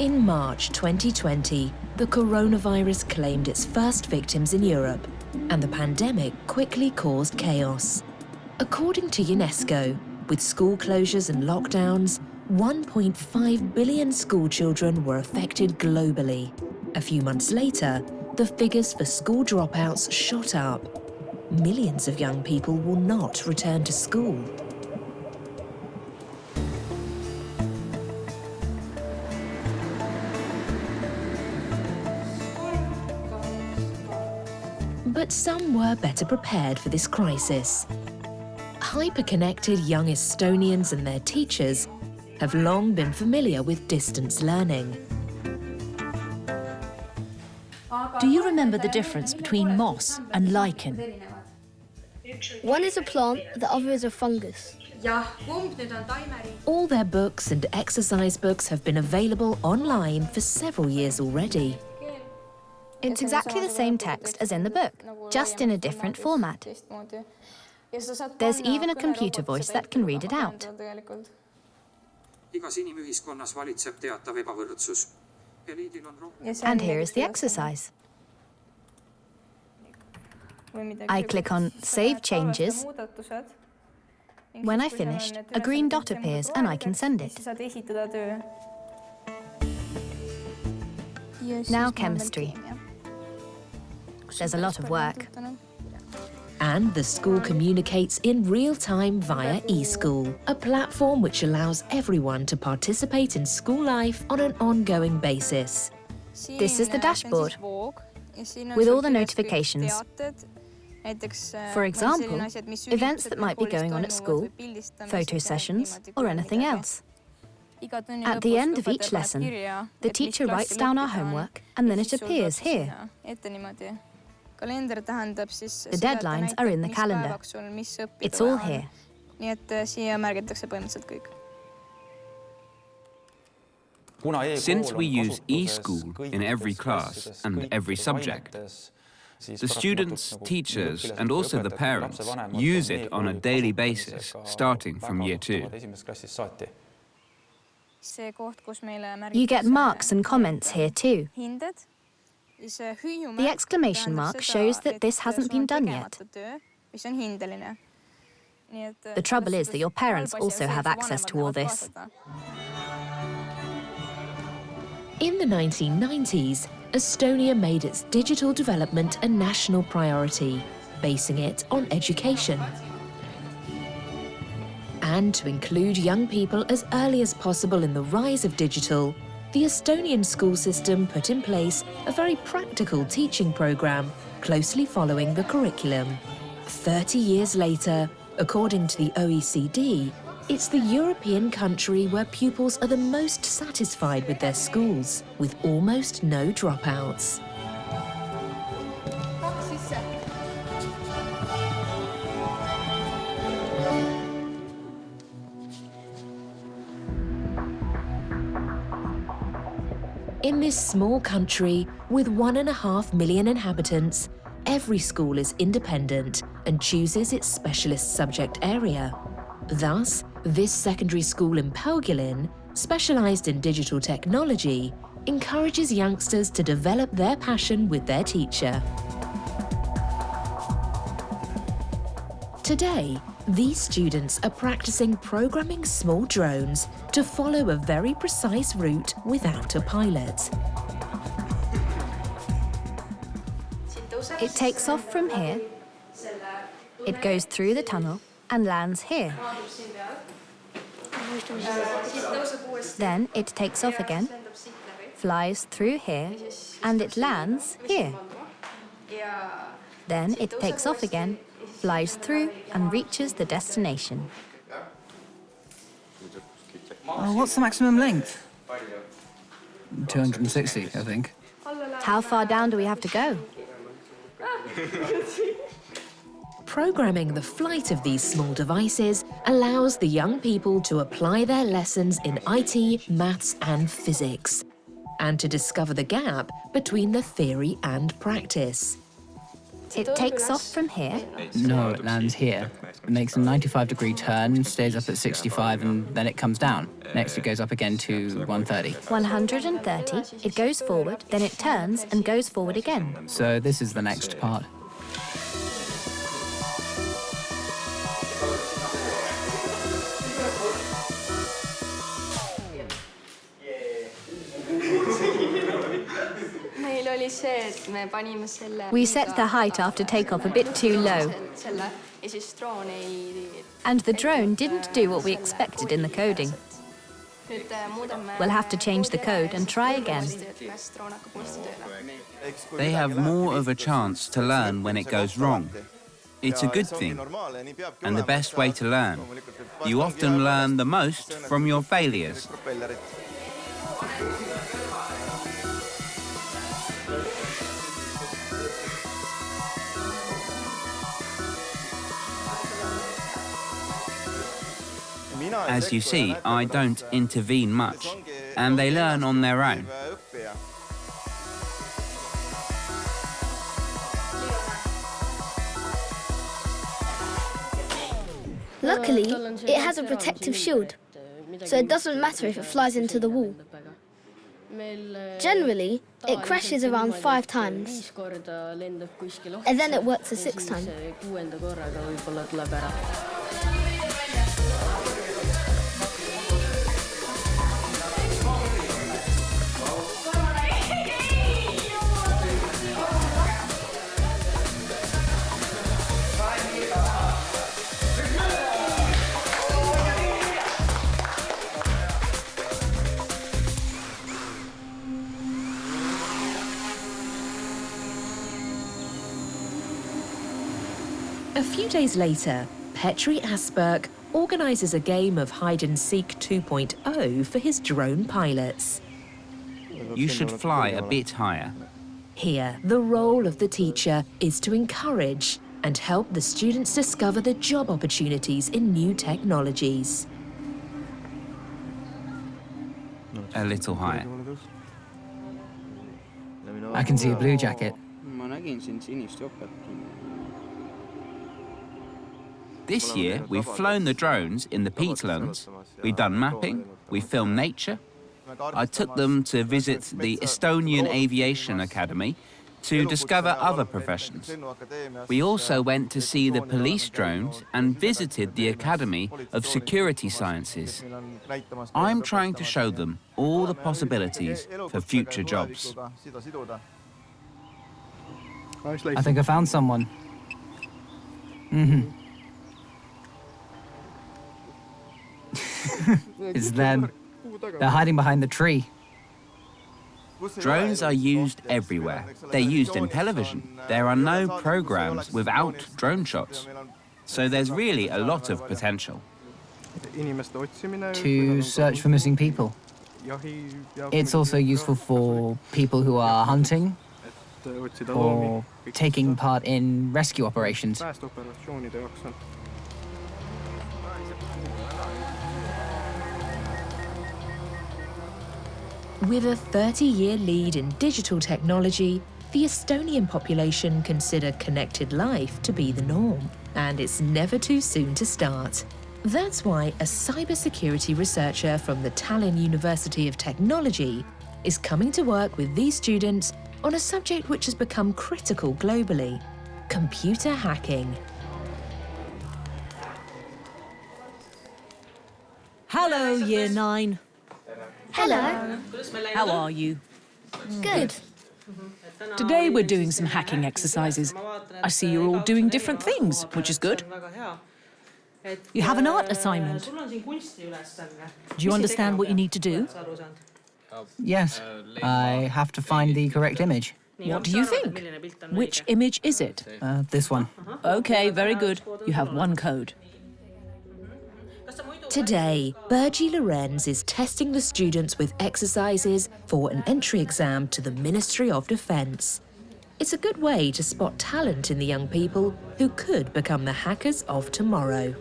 In March 2020, the coronavirus claimed its first victims in Europe, and the pandemic quickly caused chaos. According to UNESCO, with school closures and lockdowns, 1.5 billion school children were affected globally. A few months later, the figures for school dropouts shot up. Millions of young people will not return to school. But some were better prepared for this crisis. Hyper-connected young Estonians and their teachers have long been familiar with distance learning. Do you remember the difference between moss and lichen? One is a plant, the other is a fungus. All their books and exercise books have been available online for several years already. It's exactly the same text as in the book, just in a different format. There's even a computer voice that can read it out. And here is the exercise. I click on Save Changes. When I finished, a green dot appears and I can send it. Now chemistry. There's a lot of work. And the school communicates in real time via eSchool, a platform which allows everyone to participate in school life on an ongoing basis. This is the dashboard, with all the notifications. For example, events that might be going on at school, photo sessions, or anything else. At the end of each lesson, the teacher writes down our homework and then it appears here. The deadlines are in the calendar. It's all here. Since we use eSchool in every class and every subject, the students, teachers, and also the parents use it on a daily basis, starting from year 2. You get marks and comments here too. The exclamation mark shows that this hasn't been done yet. The trouble is that your parents also have access to all this. In the 1990s, Estonia made its digital development a national priority, basing it on education. And to include young people as early as possible in the rise of digital, the Estonian school system put in place a very practical teaching program, closely following the curriculum. 30 years later, according to the OECD, it's the European country where pupils are the most satisfied with their schools, with almost no dropouts. In this small country, with 1.5 million inhabitants, every school is independent and chooses its specialist subject area. Thus, this secondary school in PORTUGAL, specialised in digital technology, encourages youngsters to develop their passion with their teacher. Today, these students are practicing programming small drones to follow a very precise route without a pilot. It takes off from here, it goes through the tunnel and lands here. Then it takes off again, flies through here, and it lands here. Then it takes off again, flies through and reaches the destination. What's the maximum length? 260, I think. How far down do we have to go? Programming the flight of these small devices allows the young people to apply their lessons in IT, maths and physics, and to discover the gap between the theory and practice. It takes off from here. No, it lands here. It makes a 95-degree turn, stays up at 65, and then it comes down. Next, it goes up again to 130. 130, it goes forward, then it turns and goes forward again. So this is the next part. We set the height after takeoff a bit too low. And the drone didn't do what we expected in the coding. We'll have to change the code and try again. They have more of a chance to learn when it goes wrong. It's a good thing, and the best way to learn. You often learn the most from your failures. As you see, I don't intervene much, and they learn on their own. Luckily, it has a protective shield, so it doesn't matter if it flies into the wall. Generally, it crashes around 5 times, and then it works a 6th time. A few days later, Petri Asperg organises a game of hide-and-seek 2.0 for his drone pilots. You should fly a bit higher. Here, the role of the teacher is to encourage and help the students discover the job opportunities in new technologies. A little higher. I can see a blue jacket. This year, we've flown the drones in the peatlands, we've done mapping, we filmed nature. I took them to visit the Estonian Aviation Academy to discover other professions. We also went to see the police drones and visited the Academy of Security Sciences. I'm trying to show them all the possibilities for future jobs. I think I found someone. It's them. They're hiding behind the tree. Drones are used everywhere. They're used in television. There are no programs without drone shots. So there's really a lot of potential. To search for missing people. It's also useful for people who are hunting or taking part in rescue operations. With a 30-year lead in digital technology, the Estonian population consider connected life to be the norm, and it's never too soon to start. That's why a cybersecurity researcher from the Tallinn University of Technology is coming to work with these students on a subject which has become critical globally: computer hacking. Hello, Year 9. Hello. How are you? Good. Today we're doing some hacking exercises. I see you're all doing different things, which is good. You have an art assignment. Do you understand what you need to do? Yes, I have to find the correct image. What do you think? Which image is it? This one. Okay, very good. You have one code. Today, Birgie Lorenz is testing the students with exercises for an entry exam to the Ministry of Defence. It's a good way to spot talent in the young people who could become the hackers of tomorrow.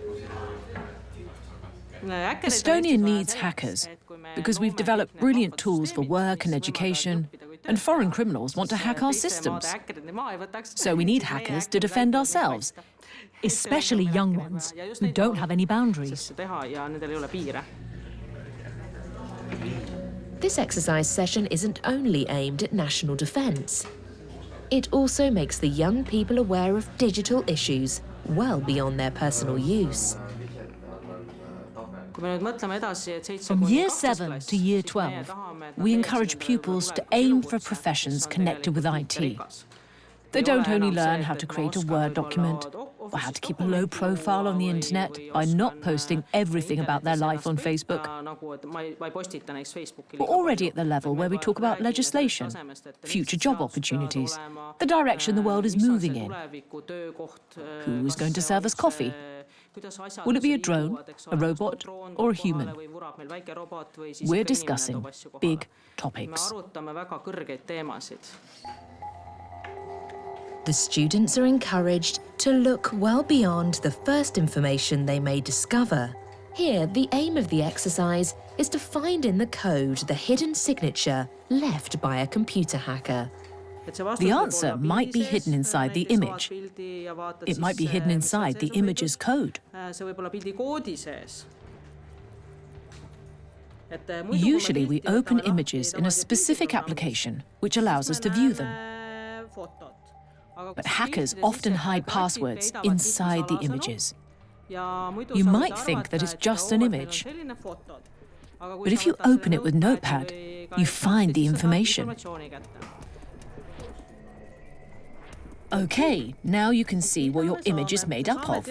Estonia needs hackers because we've developed brilliant tools for work and education, and foreign criminals want to hack our systems. So we need hackers to defend ourselves, especially young ones who don't have any boundaries. This exercise session isn't only aimed at national defence. It also makes the young people aware of digital issues well beyond their personal use. From Year 7 to Year 12, we encourage pupils to aim for professions connected with IT. They don't only learn how to create a Word document or how to keep a low profile on the internet by not posting everything about their life on Facebook. We're already at the level where we talk about legislation, future job opportunities, the direction the world is moving in. Who is going to serve us coffee? Will it be a drone, a robot, or a human? We're discussing big topics. The students are encouraged to look well beyond the first information they may discover. Here, the aim of the exercise is to find in the code the hidden signature left by a computer hacker. The answer might be hidden inside the image. It might be hidden inside the image's code. Usually we open images in a specific application, which allows us to view them. But hackers often hide passwords inside the images. You might think that it's just an image. But if you open it with Notepad, you find the information. OK, now you can see what your image is made up of.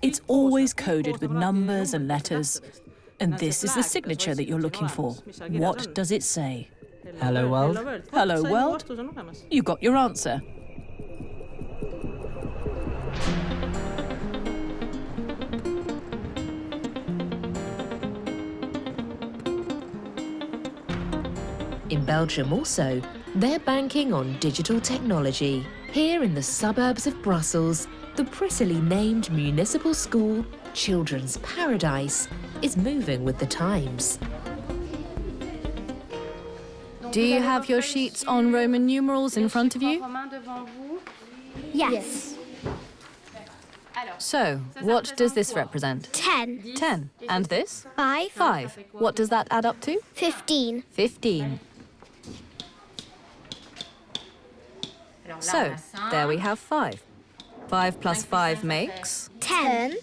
It's always coded with numbers and letters. And this is the signature that you're looking for. What does it say? Hello, world. Hello, world. You got your answer. In Belgium also, they're banking on digital technology. Here in the suburbs of Brussels, the prettily named municipal school, Children's Paradise, is moving with the times. Do you have your sheets on Roman numerals in front of you? Yes. So, what does this represent? 10. 10. And this? 5. 5. What does that add up to? 15. 15. So, there we have 5. 5 plus 5 makes? 10.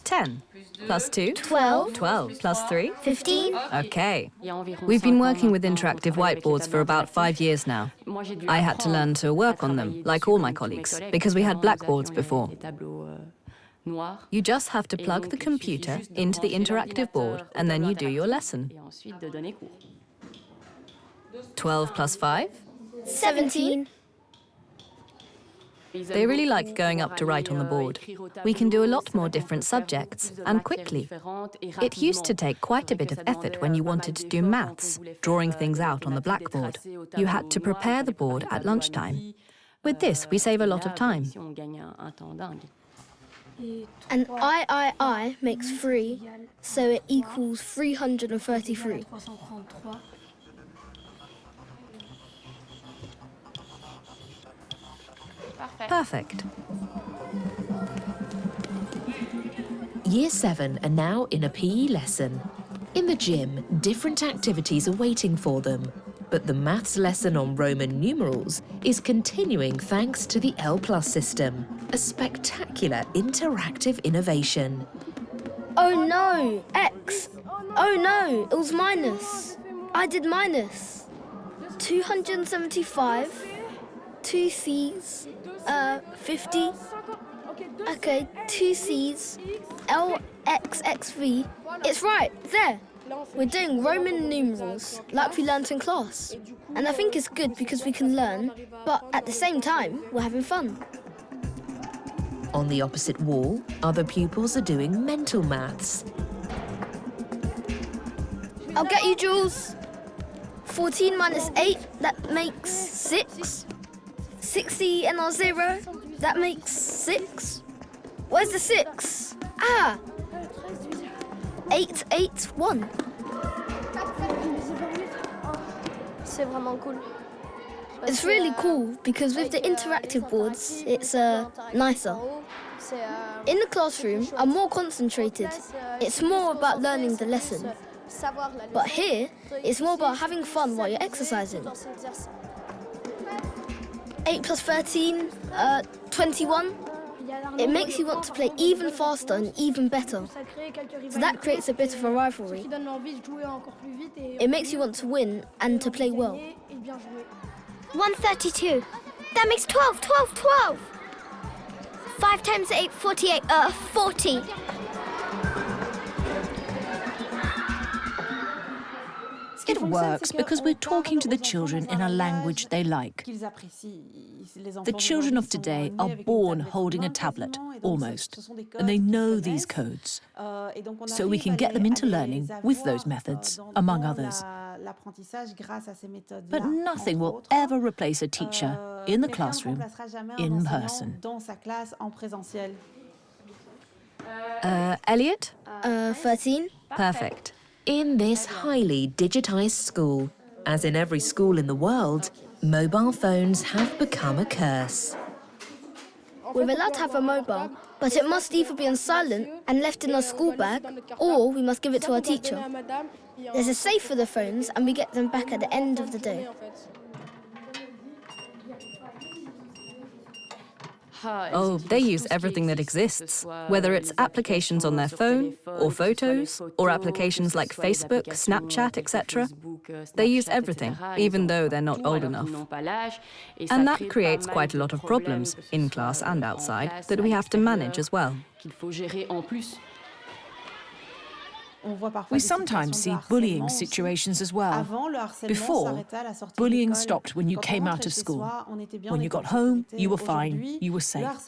10. Plus 2? 12. 12. Plus 3? 15. OK. We've been working with interactive whiteboards for about 5 years now. I had to learn to work on them, like all my colleagues, because we had blackboards before. You just have to plug the computer into the interactive board, and then you do your lesson. 12 plus 5? 17. They really like going up to write on the board. We can do a lot more different subjects, and quickly. It used to take quite a bit of effort when you wanted to do maths, drawing things out on the blackboard. You had to prepare the board at lunchtime. With this, we save a lot of time. And I makes 3, so it equals 333. Perfect. Year 7 are now in a PE lesson. In the gym, different activities are waiting for them. But the maths lesson on Roman numerals is continuing thanks to the L+ system, a spectacular interactive innovation. Oh no, X. Oh no, it was minus. I did minus. 275, 2 C's, 50. Okay, 2 C's, LXXV. It's right, there. We're doing Roman numerals, like we learnt in class. And I think it's good because we can learn, but at the same time, we're having fun. On the opposite wall, other pupils are doing mental maths. I'll get you, Jules. 14 minus 8, that makes 6. 60 NR0, that makes 6. Where's the 6? Ah! 881. C'est vraiment cool. It's really cool because with the interactive boards, it's nicer. In the classroom, I'm more concentrated. It's more about learning the lesson. But here, it's more about having fun while you're exercising. 8 plus 13, 21. It makes you want to play even faster and even better. So that creates a bit of a rivalry. It makes you want to win and to play well. 132. That makes 12. 5 times 8, 48, 40. It works because we're talking to the children in a language they like. The children of today are born holding a tablet, almost, and they know these codes. So we can get them into learning with those methods, among others. But nothing will ever replace a teacher in the classroom, in person. Elliot? 13. Perfect. In this highly digitized school, as in every school in the world, mobile phones have become a curse. We're allowed to have a mobile, but it must either be on silent and left in our school bag, or we must give it to our teacher. There's a safe for the phones, and we get them back at the end of the day. Oh, they use everything that exists, whether it's applications on their phone, or photos, or applications like Facebook, Snapchat, etc. They use everything, even though they're not old enough. And that creates quite a lot of problems, in class and outside, that we have to manage as well. We sometimes see bullying situations as well. Before, bullying stopped when you came out of school. When you got home, you were fine, you were safe.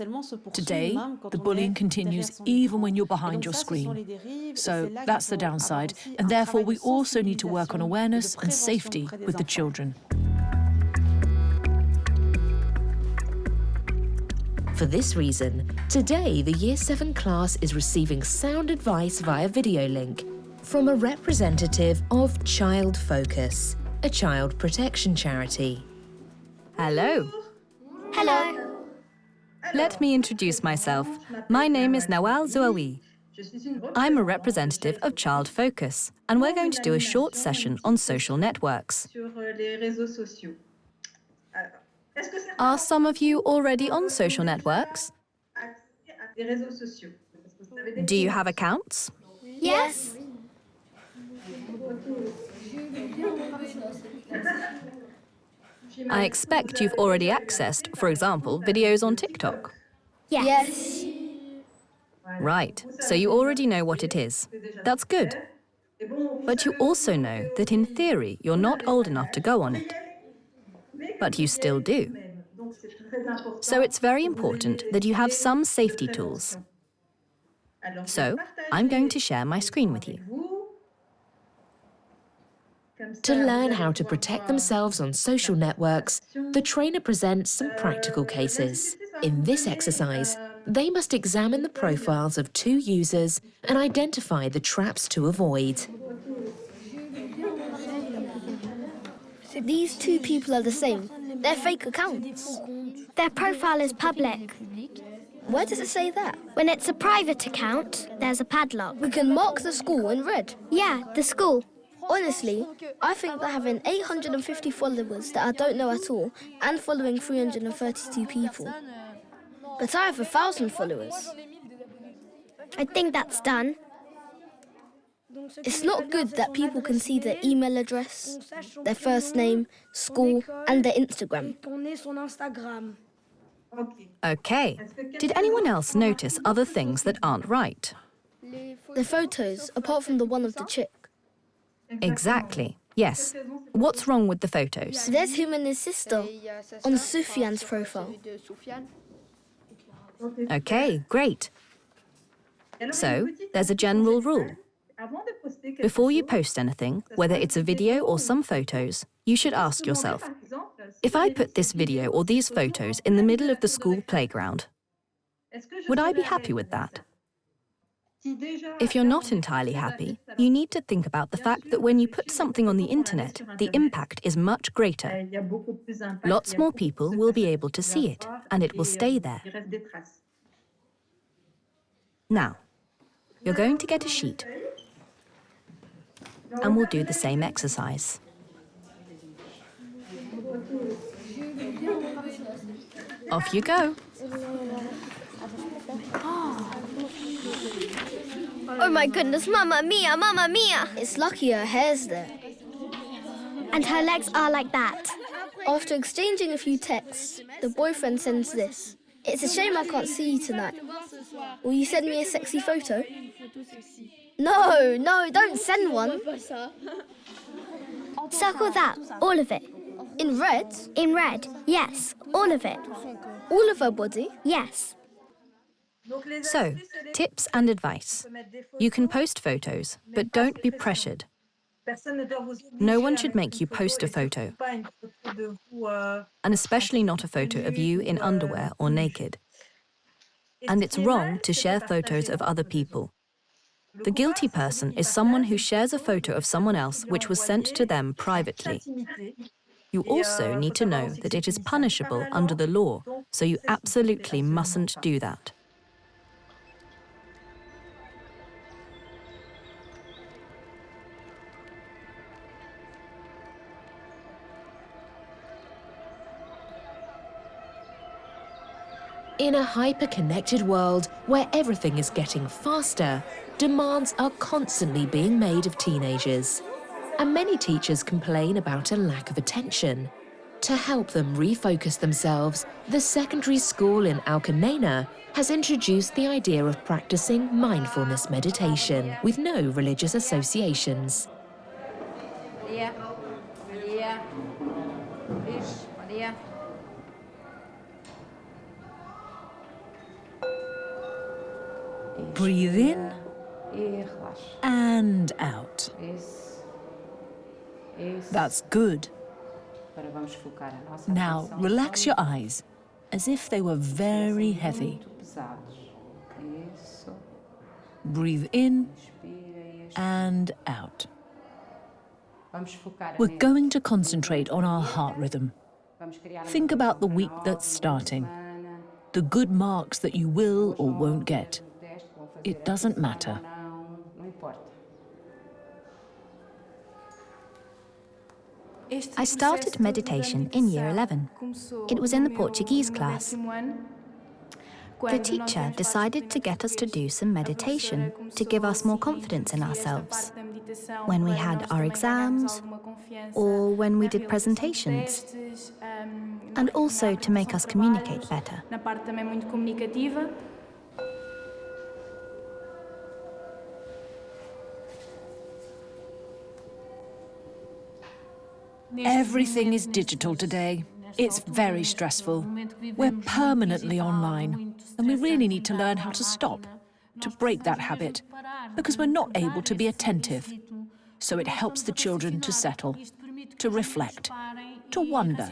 Today, the bullying continues even when you're behind your screen. So that's the downside, and therefore we also need to work on awareness and safety with the children. For this reason, today the Year 7 class is receiving sound advice via video link from a representative of Child Focus, a child protection charity. Hello. Hello. Let me introduce myself. My name is Nawal Zouaoui. I'm a representative of Child Focus, and we're going to do a short session on social networks. Are some of you already on social networks? Do you have accounts? Yes. I expect you've already accessed, for example, videos on TikTok. Yes. Right, so you already know what it is. That's good. But you also know that in theory you're not old enough to go on it. But you still do. So it's very important that you have some safety tools. So I'm going to share my screen with you. To learn how to protect themselves on social networks, the trainer presents some practical cases. In this exercise, they must examine the profiles of 2 users and identify the traps to avoid. These 2 people are the same. They're fake accounts. Their profile is public. Why does it say that? When it's a private account, there's a padlock. We can mark the school in red. Yeah, the school. Honestly, I think that having 850 followers that I don't know at all and following 332 people. But I have 1,000 followers. I think that's done. It's not good that people can see their email address, their first name, school, and their Instagram. Okay. Did anyone else notice other things that aren't right? The photos, apart from the one of the chick. Exactly. Yes. What's wrong with the photos? There's him and his sister on Soufiane's profile. Okay, great. So, there's a general rule. Before you post anything, whether it's a video or some photos, you should ask yourself, if I put this video or these photos in the middle of the school playground, would I be happy with that? If you're not entirely happy, you need to think about the fact that when you put something on the internet, the impact is much greater. Lots more people will be able to see it, and it will stay there. Now, you're going to get a sheet, and we'll do the same exercise. Off you go. Oh my goodness, Mamma Mia, Mamma Mia! It's lucky her hair's there. And her legs are like that. After exchanging a few texts, the boyfriend sends this. It's a shame I can't see you tonight. Will you send me a sexy photo? No, don't send one. Circle that, all of it. In red? In red, yes, all of it. All of her body? Yes. So, tips and advice. You can post photos, but don't be pressured. No one should make you post a photo, and especially not a photo of you in underwear or naked. And it's wrong to share photos of other people. The guilty person is someone who shares a photo of someone else which was sent to them privately. You also need to know that it is punishable under the law, so you absolutely mustn't do that. In a hyper-connected world where everything is getting faster, demands are constantly being made of teenagers. And many teachers complain about a lack of attention. To help them refocus themselves, the secondary school in ALCALENA has introduced the idea of practicing mindfulness meditation with no religious associations. Breathe in and out. That's good. Now, relax your eyes, as if they were very heavy. Breathe in and out. We're going to concentrate on our heart rhythm. Think about the week that's starting, the good marks that you will or won't get. It doesn't matter. I started meditation in Year 11. It was in the Portuguese class. The teacher decided to get us to do some meditation to give us more confidence in ourselves when we had our exams or when we did presentations, and also to make us communicate better. Everything is digital today. It's very stressful. We're permanently online, and we really need to learn how to stop, to break that habit, because we're not able to be attentive. So it helps the children to settle, to reflect, to wonder,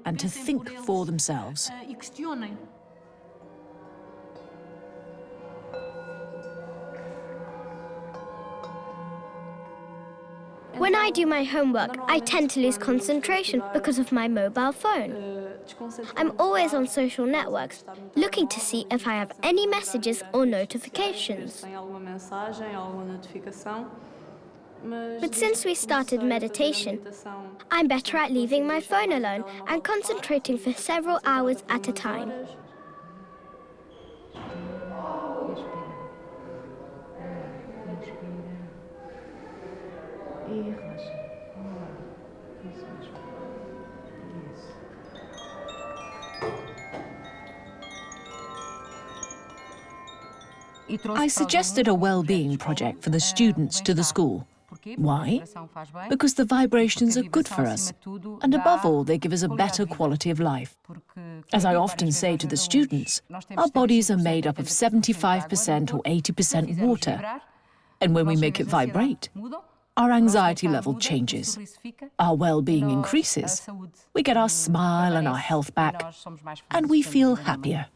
and to think for themselves. When I do my homework, I tend to lose concentration because of my mobile phone. I'm always on social networks, looking to see if I have any messages or notifications. But since we started meditation, I'm better at leaving my phone alone and concentrating for several hours at a time. I suggested a well-being project for the students to the school. Why? Because the vibrations are good for us, and above all, they give us a better quality of life. As I often say to the students, our bodies are made up of 75% or 80% water, and when we make it vibrate, our anxiety level changes, our well-being increases, we get our smile and our health back, and we feel happier.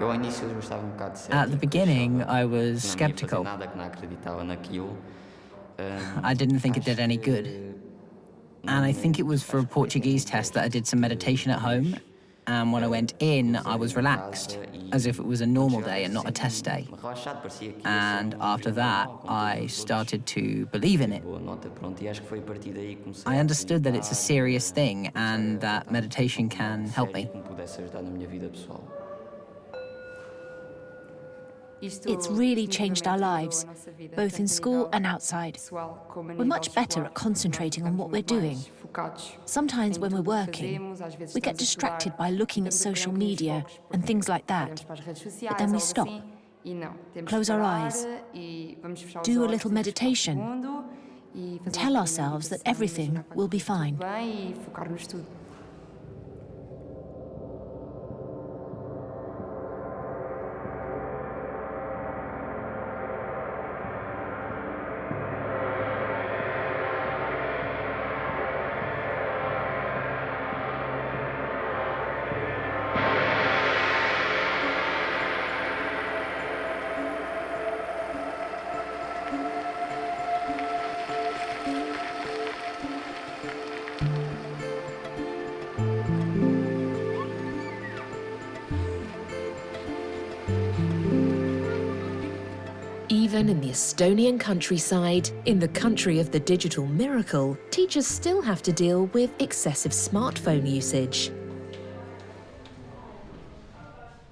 At the beginning, I was skeptical. I didn't think it did any good. And I think it was for a Portuguese test that I did some meditation at home. And when I went in, I was relaxed, as if it was a normal day and not a test day. And after that, I started to believe in it. I understood that it's a serious thing and that meditation can help me. It's really changed our lives, both in school and outside. We're much better at concentrating on what we're doing. Sometimes when we're working, we get distracted by looking at social media and things like that. But then we stop, close our eyes, do a little meditation, and tell ourselves that everything will be fine. Even in the Estonian countryside, in the country of the digital miracle, teachers still have to deal with excessive smartphone usage.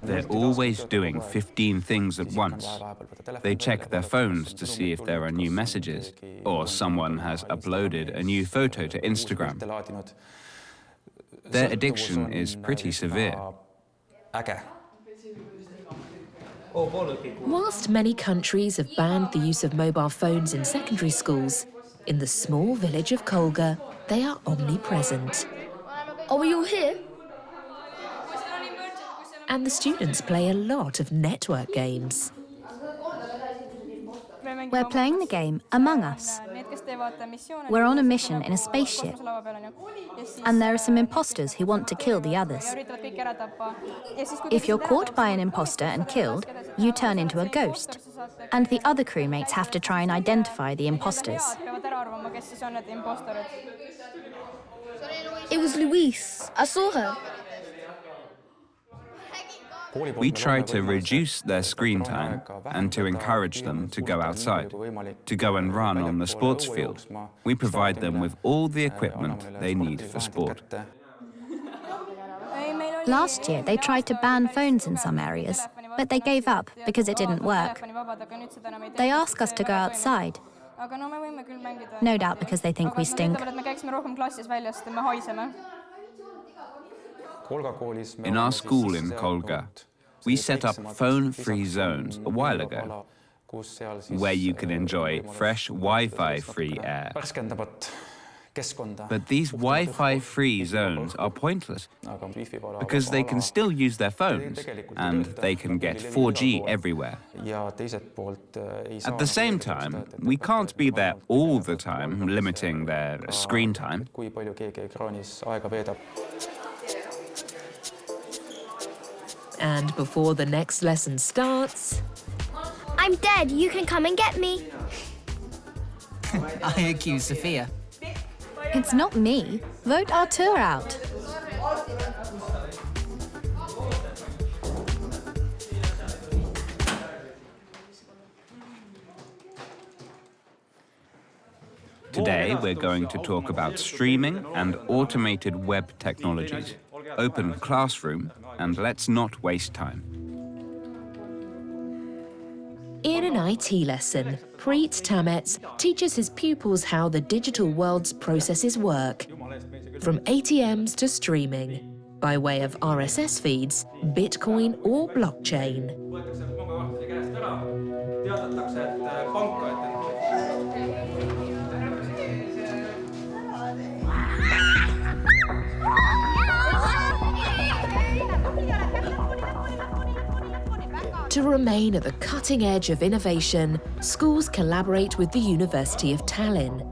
They're always doing 15 things at once. They check their phones to see if there are new messages, or someone has uploaded a new photo to Instagram. Their addiction is pretty severe. Whilst many countries have banned the use of mobile phones in secondary schools, in the small village of Kolga, they are omnipresent. Are we all here? And the students play a lot of network games. We're playing the game Among Us. We're on a mission in a spaceship, and there are some imposters who want to kill the others. If you're caught by an imposter and killed, you turn into a ghost, and the other crewmates have to try and identify the imposters. It was Louise. I saw her. We try to reduce their screen time and to encourage them to go outside, to go and run on the sports field. We provide them with all the equipment they need for sport. Last year, they tried to ban phones in some areas, but they gave up because it didn't work. They ask us to go outside, no doubt because they think we stink. In our school in Kolga, we set up phone-free zones a while ago, where you can enjoy fresh Wi-Fi-free air. But these Wi-Fi-free zones are pointless, because they can still use their phones, and they can get 4G everywhere. At the same time, we can't be there all the time, limiting their screen time. And before the next lesson starts... I'm dead. You can come and get me. I accuse Sophia. It's not me. Vote Artur out. Today, we're going to talk about streaming and automated web technologies. Open classroom, and let's not waste time. In an IT lesson, Preet Tamets teaches his pupils how the digital world's processes work, from ATMs to streaming, by way of RSS feeds, Bitcoin or blockchain. To remain at the cutting edge of innovation, schools collaborate with the University of Tallinn.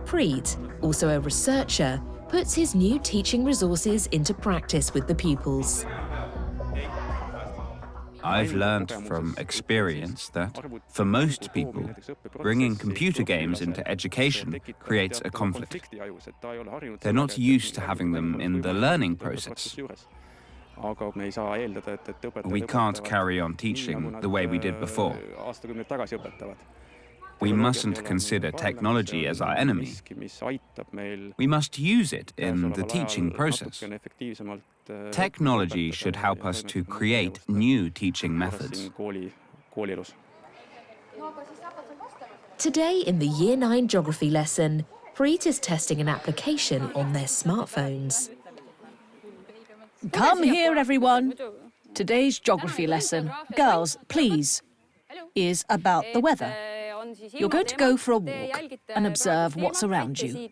Preet, also a researcher, puts his new teaching resources into practice with the pupils. I've learned from experience that, for most people, bringing computer games into education creates a conflict. They're not used to having them in the learning process. We can't carry on teaching the way we did before. We mustn't consider technology as our enemy. We must use it in the teaching process. Technology should help us to create new teaching methods. Today in the Year 9 geography lesson, Preet is testing an application on their smartphones. Come here, everyone. Today's geography lesson, girls, please, is about the weather. You're going to go for a walk and observe what's around you.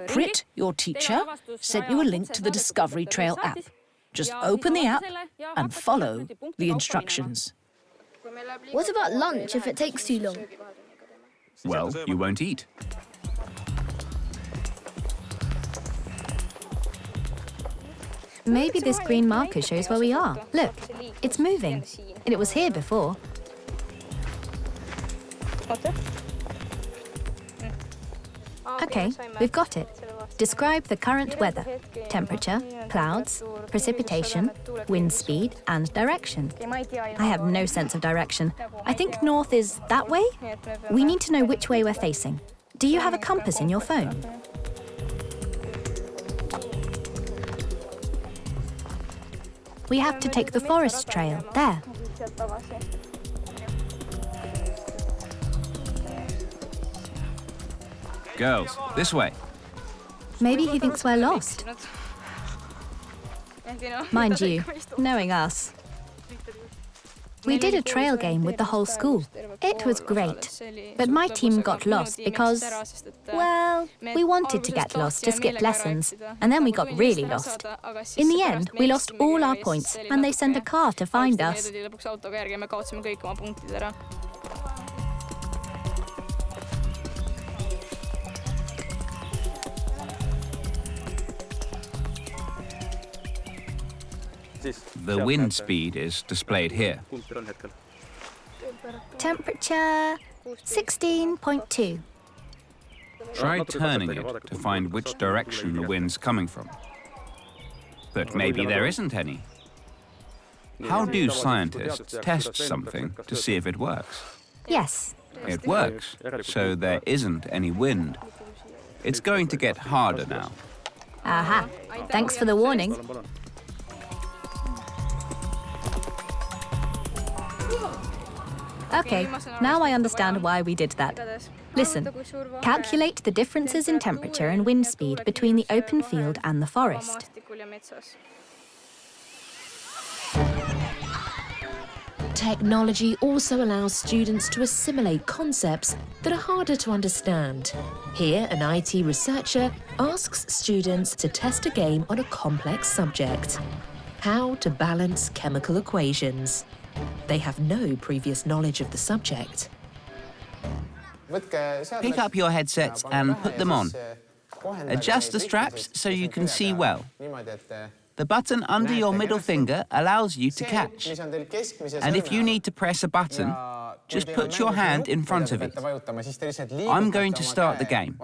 Prit, your teacher, sent you a link to the Discovery Trail app. Just open the app and follow the instructions. What about lunch if it takes too long? Well, you won't eat. Maybe this green marker shows where we are. Look, it's moving. And it was here before. Okay, we've got it. Describe the current weather: temperature, clouds, precipitation, wind speed, and direction. I have no sense of direction. I think north is that way? We need to know which way we're facing. Do you have a compass in your phone? We have to take the forest trail, there. Girls, this way. Maybe he thinks we're lost. Mind you, knowing us. We did a trail game with the whole school. It was great. But my team got lost because, well, we wanted to get lost to skip lessons, and then we got really lost. In the end, we lost all our points, and they sent a car to find us. The wind speed is displayed here. Temperature 16.2. Try turning it to find which direction the wind's coming from. But maybe there isn't any. How do scientists test something to see if it works? Yes. It works, so there isn't any wind. It's going to get harder now. Aha. Thanks for the warning. Okay, now I understand why we did that. Listen, calculate the differences in temperature and wind speed between the open field and the forest. Technology also allows students to assimilate concepts that are harder to understand. Here, an IT researcher asks students to test a game on a complex subject: how to balance chemical equations. They have no previous knowledge of the subject. Pick up your headsets and put them on. Adjust the straps so you can see well. The button under your middle finger allows you to catch. And if you need to press a button, just put your hand in front of it. I'm going to start the game.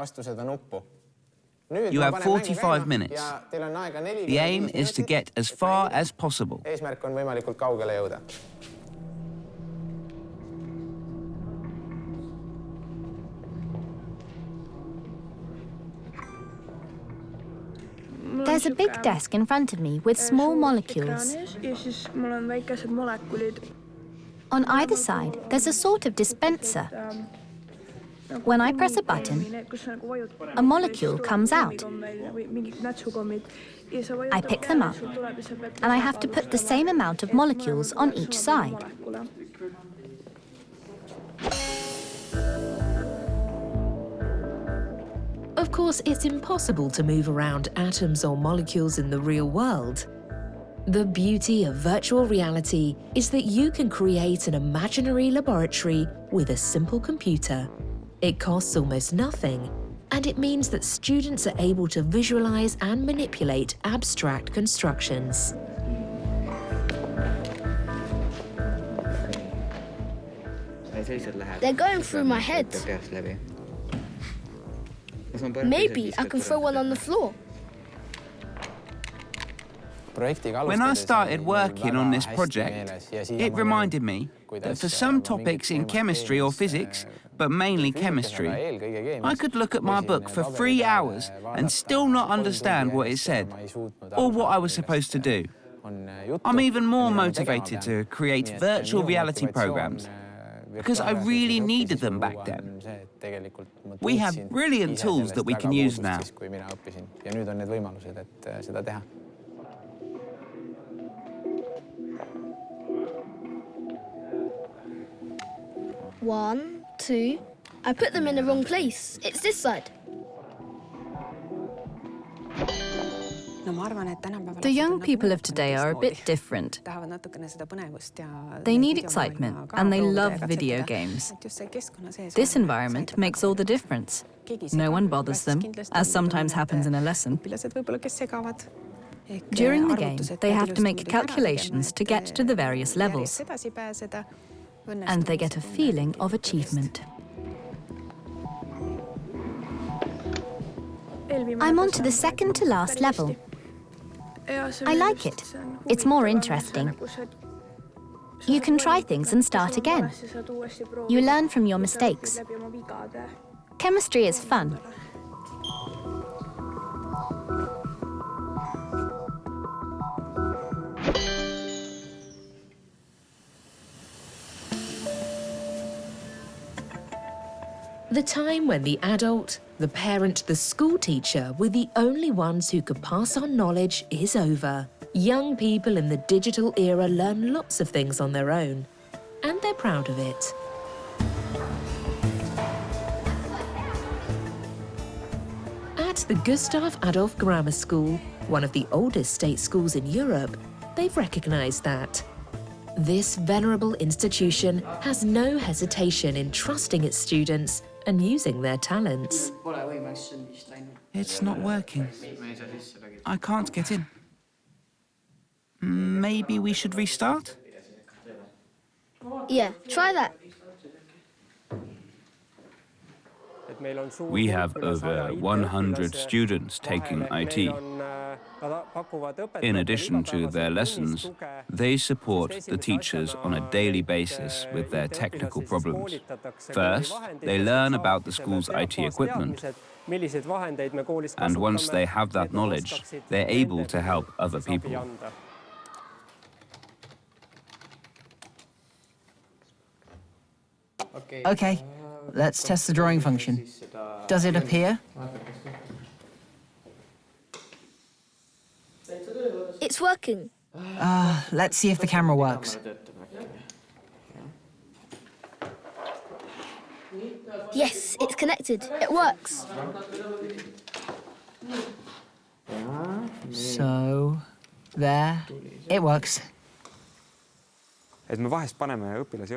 You have 45 minutes. The aim is to get as far as possible. There's a big desk in front of me with small molecules. On either side, there's a sort of dispenser. When I press a button, a molecule comes out. I pick them up, and I have to put the same amount of molecules on each side. Of course, it's impossible to move around atoms or molecules in the real world. The beauty of virtual reality is that you can create an imaginary laboratory with a simple computer. It costs almost nothing, and it means that students are able to visualize and manipulate abstract constructions. They're going through my head. Maybe I can throw one on the floor. When I started working on this project, it reminded me that for some topics in chemistry or physics, but mainly chemistry, I could look at my book for 3 hours and still not understand what it said, or what I was supposed to do. I'm even more motivated to create virtual reality programs, because I really needed them back then. We have brilliant tools that we can use now. One, two. I put them in the wrong place. It's this side. The young people of today are a bit different. They need excitement and they love video games. This environment makes all the difference. No one bothers them, as sometimes happens in a lesson. During the game, they have to make calculations to get to the various levels, and they get a feeling of achievement. I'm on to the second to last level. I like it. It's more interesting. You can try things and start again. You learn from your mistakes. Chemistry is fun. The time when the adult, the parent, the school teacher were the only ones who could pass on knowledge is over. Young people in the digital era learn lots of things on their own, and they're proud of it. At the Gustav Adolf Grammar School, one of the oldest state schools in Europe, they've recognised that. This venerable institution has no hesitation in trusting its students and using their talents. It's not working. I can't get in. Maybe we should restart? Yeah, try that. We have over 100 students taking IT. In addition to their lessons, they support the teachers on a daily basis with their technical problems. First, they learn about the school's IT equipment, and once they have that knowledge, they're able to help other people. Okay, let's test the drawing function. Does it appear? It's working. Let's see if the camera works. Yes, it's connected. It works. So, there, it works.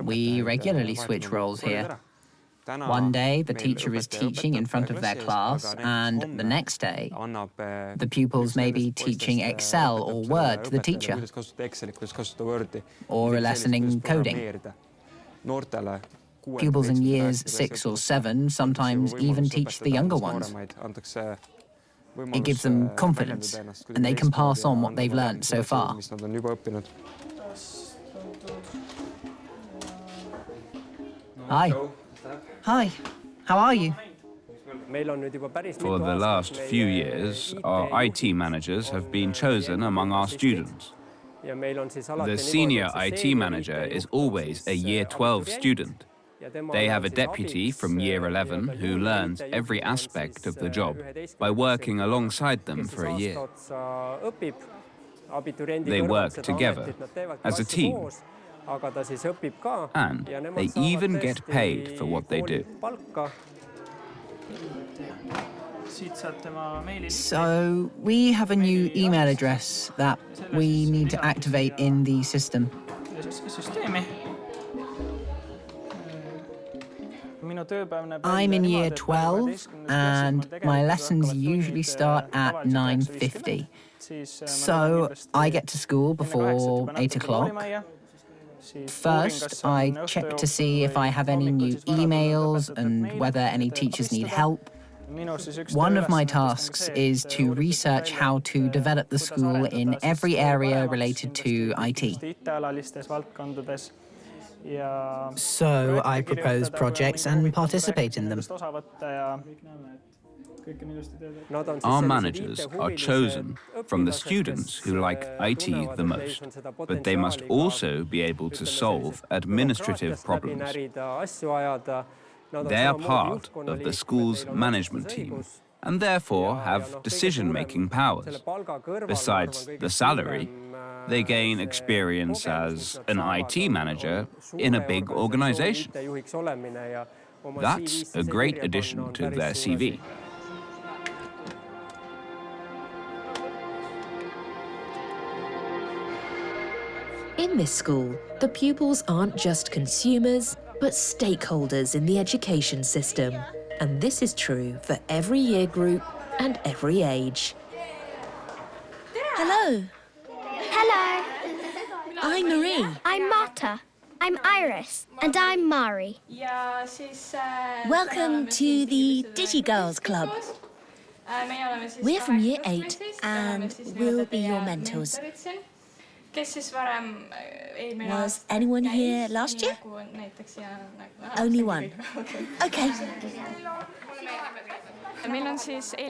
We regularly switch roles here. One day, the teacher is teaching in front of their class, and the next day, the pupils may be teaching Excel or Word to the teacher, or a lesson in coding. Pupils in years 6 or 7 sometimes even teach the younger ones. It gives them confidence, and they can pass on what they've learned so far. Hi. Hi. How are you? For the last few years, our IT managers have been chosen among our students. The senior IT manager is always a Year 12 student. They have a deputy from Year 11 who learns every aspect of the job by working alongside them for a year. They work together as a team, and they even get paid for what they do. So, we have a new email address that we need to activate in the system. I'm in Year 12, and my lessons usually start at 9:50. So, I get to school before 8 o'clock. First, I check to see if I have any new emails and whether any teachers need help. One of my tasks is to research how to develop the school in every area related to IT. So I propose projects and participate in them. Our managers are chosen from the students who like IT the most, but they must also be able to solve administrative problems. They are part of the school's management team and therefore have decision-making powers. Besides the salary, they gain experience as an IT manager in a big organization. That's a great addition to their CV. In this school, the pupils aren't just consumers, but stakeholders in the education system. And this is true for every year group and every age. Hello. Hello. I'm Marie. I'm Marta. I'm Iris. And I'm Mari. Welcome to the DigiGirls Club. We're from Year 8 and we'll be your mentors. Was anyone here last year? Only one. Okay.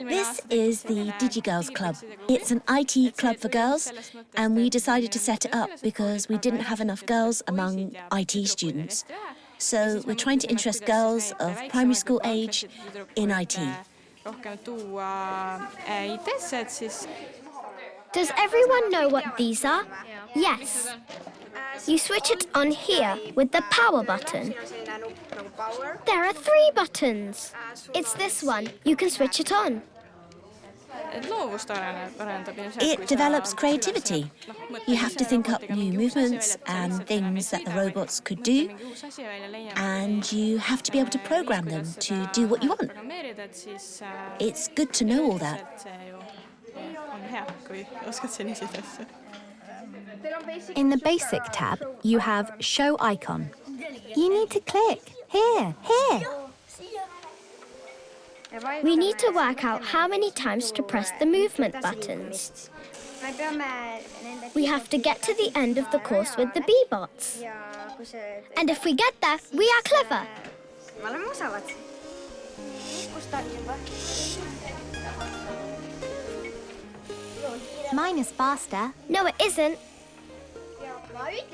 This is the DigiGirls Club. It's an IT club for girls, and we decided to set it up because we didn't have enough girls among IT students. So we're trying to interest girls of primary school age in IT. Does everyone know what these are? Yes. You switch it on here with the power button. There are 3 buttons. It's this one. You can switch it on. It develops creativity. You have to think up new movements and things that the robots could do, and you have to be able to program them to do what you want. It's good to know all that. In the Basic tab, you have Show Icon. You need to click. Here. We need to work out how many times to press the movement buttons. We have to get to the end of the course with the B-bots. And if we get there, we are clever. Mine is faster. No, it isn't.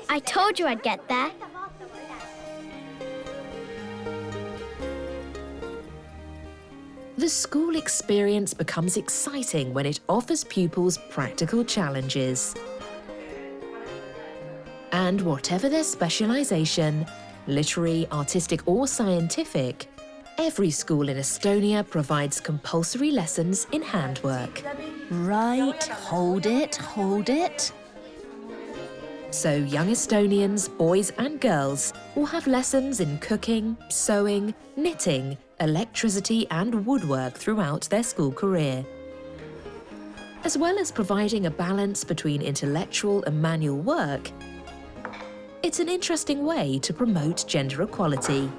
I told you I'd get there. The school experience becomes exciting when it offers pupils practical challenges. And whatever their specialisation, literary, artistic or scientific, every school in Estonia provides compulsory lessons in handwork. Right, hold it. So young Estonians, boys and girls, will have lessons in cooking, sewing, knitting, electricity and woodwork throughout their school career. As well as providing a balance between intellectual and manual work, it's an interesting way to promote gender equality.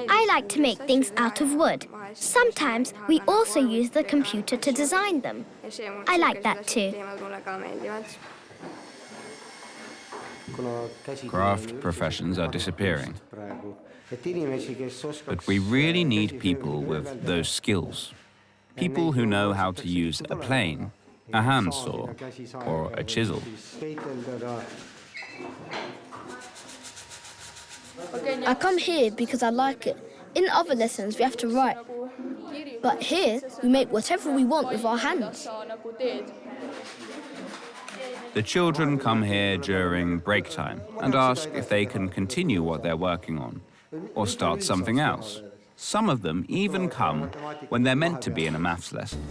I like to make things out of wood. Sometimes we also use the computer to design them. I like that too. Craft professions are disappearing. But we really need people with those skills. People who know how to use a plane, a handsaw, or a chisel. I come here because I like it. In other lessons, we have to write. But here, we make whatever we want with our hands. The children come here during break time and ask if they can continue what they're working on or start something else. Some of them even come when they're meant to be in a maths lesson.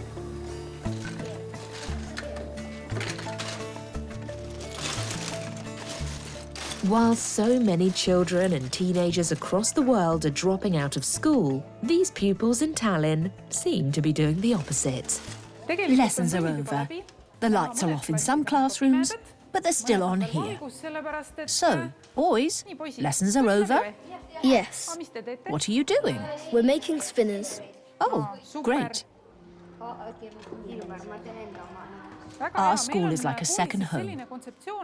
While so many children and teenagers across the world are dropping out of school, these pupils in Tallinn seem to be doing the opposite. Lessons are over. The lights are off in some classrooms, but they're still on here. So, boys, lessons are over. Yes. What are you doing? We're making spinners. Oh, great. Our school is like a second home.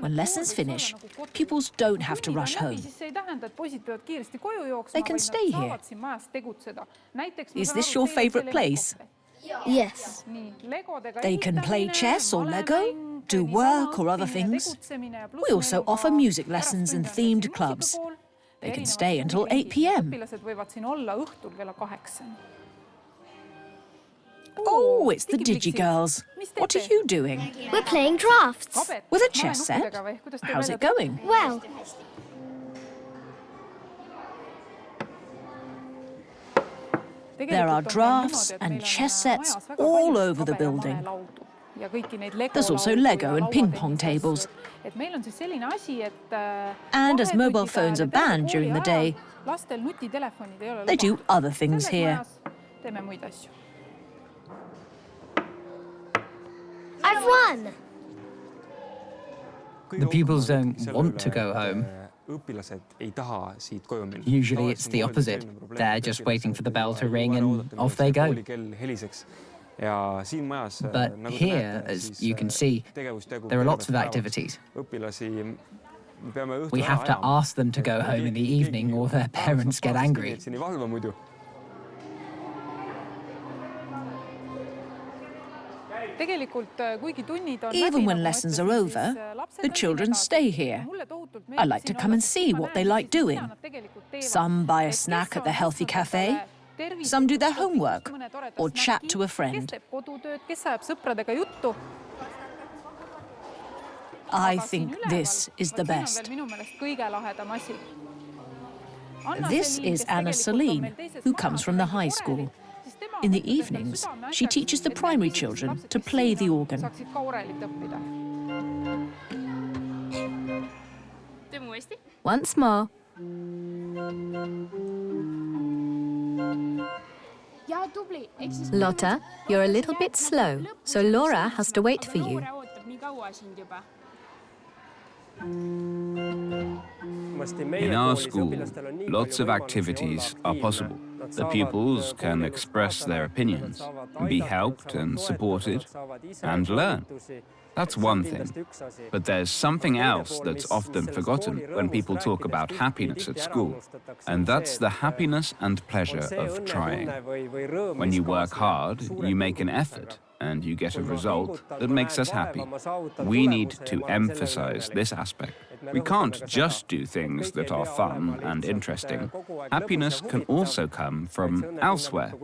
When lessons finish, pupils don't have to rush home. They can stay here. Is this your favorite place? Yes. They can play chess or Lego, do work or other things. We also offer music lessons and themed clubs. They can stay until 8 p.m. Oh, it's the DigiGirls. What are you doing? We're playing drafts. With a chess set? How's it going? Well, There are drafts and chess sets all over the building. There's also Lego and ping-pong tables. And as mobile phones are banned during the day, they do other things here. I've won! The pupils don't want to go home. Usually it's the opposite. They're just waiting for the bell to ring and off they go. But here, as you can see, there are lots of activities. We have to ask them to go home in the evening or their parents get angry. Even when lessons are over, the children stay here. I like to come and see what they like doing. Some buy a snack at the healthy cafe, some do their homework or chat to a friend. I think this is the best. This is Anna Celine, who comes from the high school. In the evenings, she teaches the primary children to play the organ. Once more. Lotta, you're a little bit slow, so Laura has to wait for you. In our school, lots of activities are possible. The pupils can express their opinions, be helped and supported, and learn. That's one thing. But there's something else that's often forgotten when people talk about happiness at school, and that's the happiness and pleasure of trying. When you work hard, you make an effort, and you get a result that makes us happy. We need to emphasize this aspect. We can't just do things that are fun and interesting. Happiness can also come from elsewhere.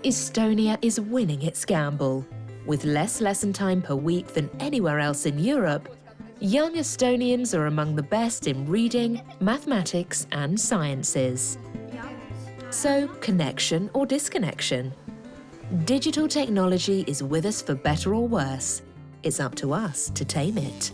Estonia is winning its gamble. With less lesson time per week than anywhere else in Europe, young Estonians are among the best in reading, mathematics and sciences. So, connection or disconnection? Digital technology is with us for better or worse. It's up to us to tame it.